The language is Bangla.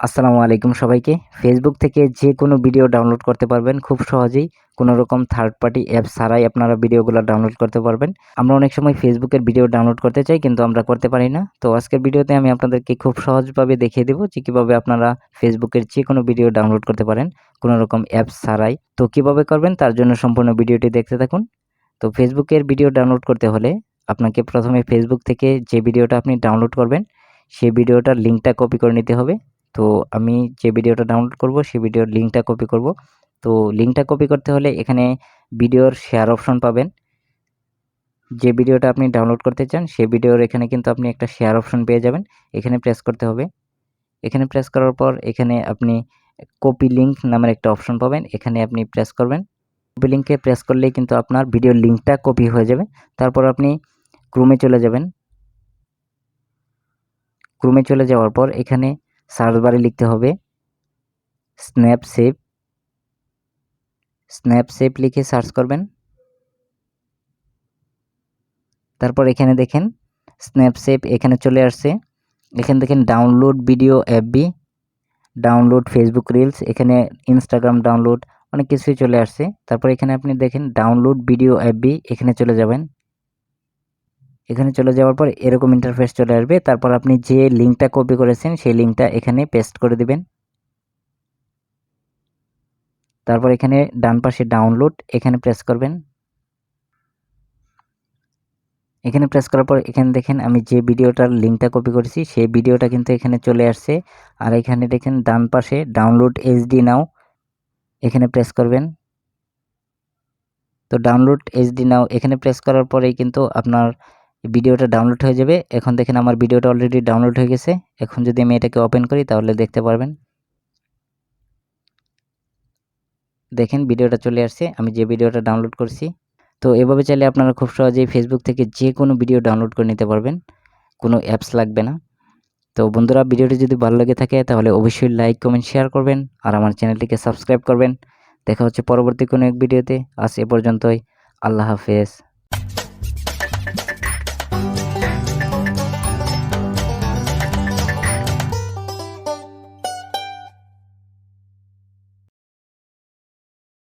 আসসালামু আলাইকুম সবাইকে। ফেসবুক থেকে যে কোনো ভিডিও ডাউনলোড করতে পারবেন খুব সহজেই। কোনো রকম থার্ড পার্টি অ্যাপ ছাড়াই আপনারা ভিডিওগুলো ডাউনলোড করতে পারবেন। আমরা অনেক সময় ফেসবুকের ভিডিও ডাউনলোড করতে চাই কিন্তু আমরা করতে পারি না। তো আজকের ভিডিওতে আমি আপনাদেরকে খুব সহজভাবে দেখিয়ে দেব যে কিভাবে আপনারা ফেসবুকের যে কোনো ভিডিও ডাউনলোড করতে পারেন কোনো রকম অ্যাপস ছাড়াই। তো কিভাবে করবেন তার জন্য সম্পূর্ণ ভিডিওটি দেখতে থাকুন। তো ফেসবুকের ভিডিও ডাউনলোড করতে হলে আপনাকে প্রথমে ফেসবুক থেকে যে ভিডিওটা আপনি ডাউনলোড করবেন সেই ভিডিওটার লিঙ্কটা কপি করে নিতে হবে। তো আমি যে ভিডিওটা ডাউনলোড করব সেই ভিডিওর লিঙ্কটা কপি করব। তো লিঙ্কটা কপি করতে হলে এখানে ভিডিওর শেয়ার অপশন পাবেন। যে ভিডিওটা আপনি ডাউনলোড করতে চান সেই ভিডিওর এখানে কিন্তু আপনি একটা শেয়ার অপশন পেয়ে যাবেন। এখানে প্রেস করতে হবে। এখানে প্রেস করার পর এখানে আপনি কপি লিঙ্ক নামের একটা অপশন পাবেন। এখানে আপনি প্রেস করবেন। কপি লিঙ্কে প্রেস করলেই কিন্তু আপনার ভিডিওর লিঙ্কটা কপি হয়ে যাবে। তারপর আপনি ক্রোমে চলে যাবেন। ক্রোমে চলে যাওয়ার পর এখানে সার্চ বারে লিখতে হবে স্ন্যাপসেভ। স্ন্যাপসেভ লিখে সার্চ করবেন। তারপর এখানে দেখেন স্ন্যাপসেভ এখানে চলে আসছে। এখানে দেখেন download video FB, download Facebook reels, এখানে ইনস্টাগ্রাম ডাউনলোড অনেক কিছুই চলে আসছে। তারপর এখানে আপনি দেখেন ডাউনলোড ভিডিও এফবি, এখানে চলে যাবেন। এখানে চলে যাওয়ার পর এরকম ইন্টারফেস চলে আসবে। তারপর আপনি যে লিঙ্কটা কপি করেছেন সেই লিঙ্কটা এখানে পেস্ট করে দিবেন। তারপর এখানে ডান পাশে ডাউনলোড এখানে প্রেস করবেন। এখানে প্রেস করার পর এখানে দেখেন আমি যে ভিডিওটার লিঙ্কটা কপি করেছি সেই ভিডিওটা কিন্তু এখানে চলে আসছে। আর এখানে দেখেন ডান পাশে ডাউনলোড এইচডি নাও এখানে প্রেস করবেন। তো ডাউনলোড এইচডি নাও এখানে প্রেস করার পরেই কিন্তু আপনার ভিডিওটা ডাউনলোড হয়ে যাবে। এখন দেখেন আমার ভিডিওটা অলরেডি ডাউনলোড হয়ে গেছে। এখন যদি আমি এটাকে ওপেন করি তাহলে দেখতে পারবেন। দেখেন ভিডিওটা চলে আসছে আমি যে ভিডিওটা ডাউনলোড করছি। তো এভাবে চাইলে আপনারা খুব সহজেই ফেসবুক থেকে যে কোনো ভিডিও ডাউনলোড করে নিতে পারবেন। কোনো অ্যাপস লাগবে না। তো বন্ধুরা ভিডিওটি যদি ভালো লেগে থাকে তাহলে অবশ্যই লাইক, কমেন্ট, শেয়ার করবেন আর আমার চ্যানেলটিকে সাবস্ক্রাইব করবেন। দেখা হচ্ছে পরবর্তী কোনো এক ভিডিওতে। আজ এ পর্যন্তই। আল্লাহ হাফেজ।